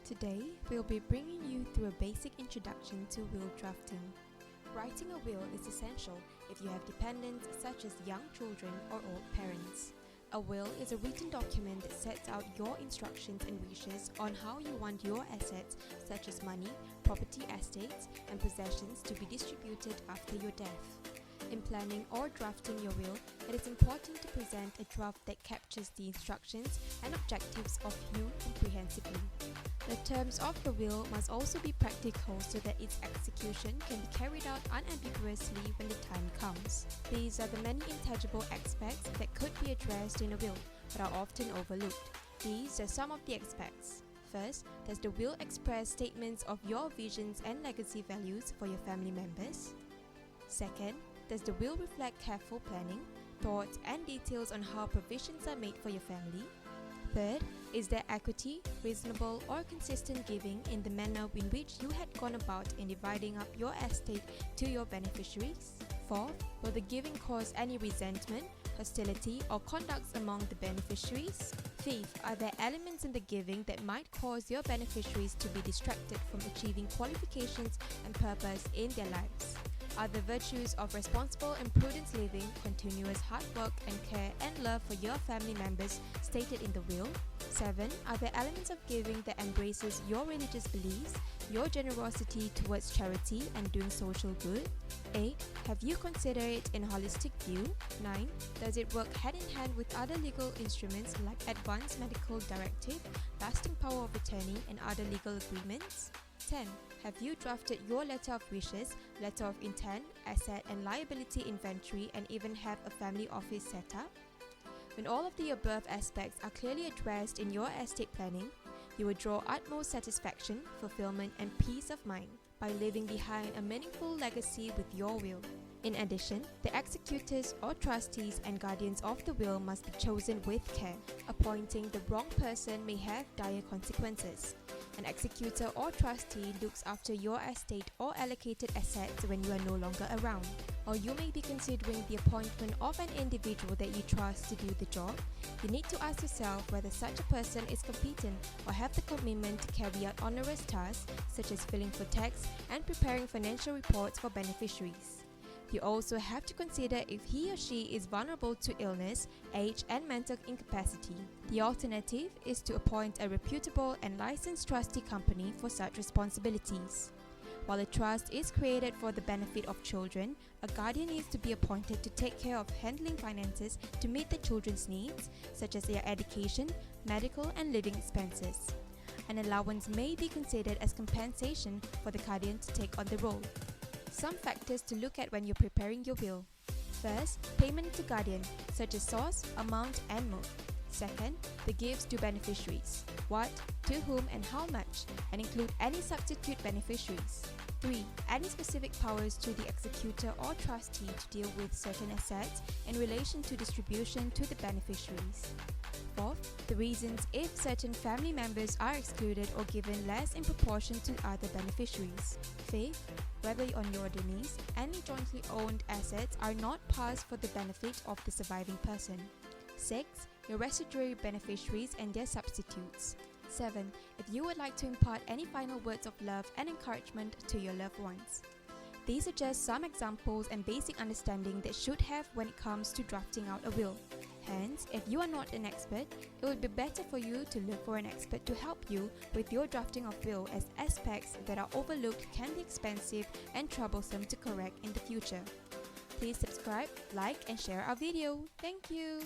Today, we'll be bringing you through a basic introduction to will drafting. Writing a will is essential if you have dependents such as young children or old parents. A will is a written document that sets out your instructions and wishes on how you want your assets such as money, property, estates, and possessions to be distributed after your death. In planning or drafting your will, it is important to present a draft that captures the instructions and objectives of you comprehensively. The terms of the will must also be practical so that its execution can be carried out unambiguously when the time comes. These are the many intangible aspects that could be addressed in a will, but are often overlooked. These are some of the aspects. First, does the will express statements of your visions and legacy values for your family members? Second, does the will reflect careful planning, thoughts, and details on how provisions are made for your family? Third, is there equity, reasonable, or consistent giving in the manner in which you had gone about in dividing up your estate to your beneficiaries? Fourth, will the giving cause any resentment, hostility, or conduct among the beneficiaries? Fifth, are there elements in the giving that might cause your beneficiaries to be distracted from achieving qualifications and purpose in their lives? Are the virtues of responsible and prudent living, continuous hard work and care and love for your family members stated in the will? 7. Are there elements of giving that embraces your religious beliefs, your generosity towards charity and doing social good? 8. Have you considered it in a holistic view? 9. Does it work hand in hand with other legal instruments like advance medical directive, lasting power of attorney and other legal agreements? 10. Have you drafted your letter of wishes, letter of intent, asset and liability inventory, and even have a family office set up? When all of the above aspects are clearly addressed in your estate planning, you will draw utmost satisfaction, fulfillment, and peace of mind by leaving behind a meaningful legacy with your will. In addition, the executors or trustees and guardians of the will must be chosen with care. Appointing the wrong person may have dire consequences. An executor or trustee looks after your estate or allocated assets when you are no longer around. Or you may be considering the appointment of an individual that you trust to do the job. You need to ask yourself whether such a person is competent or have the commitment to carry out onerous tasks such as filing for tax and preparing financial reports for beneficiaries. You also have to consider if he or she is vulnerable to illness, age, and mental incapacity. The alternative is to appoint a reputable and licensed trustee company for such responsibilities. While a trust is created for the benefit of children, a guardian needs to be appointed to take care of handling finances to meet the children's needs, such as their education, medical, and living expenses. An allowance may be considered as compensation for the guardian to take on the role. Some factors to look at when you're preparing your will. First, payment to guardian, such as source, amount, and mode. Second, the gifts to beneficiaries, what, to whom, and how much, and include any substitute beneficiaries. 3. Any specific powers to the executor or trustee to deal with certain assets in relation to distribution to the beneficiaries. 4th, the reasons if certain family members are excluded or given less in proportion to other beneficiaries. 5th, whether on your demise, any jointly owned assets are not passed for the benefit of the surviving person. 6th, your residuary beneficiaries and their substitutes. 7. If you would like to impart any final words of love and encouragement to your loved ones. These are just some examples and basic understanding that should have when it comes to drafting out a will. Hence, if you are not an expert, it would be better for you to look for an expert to help you with your drafting of will, as aspects that are overlooked can be expensive and troublesome to correct in the future. Please subscribe, like, and share our video. Thank you!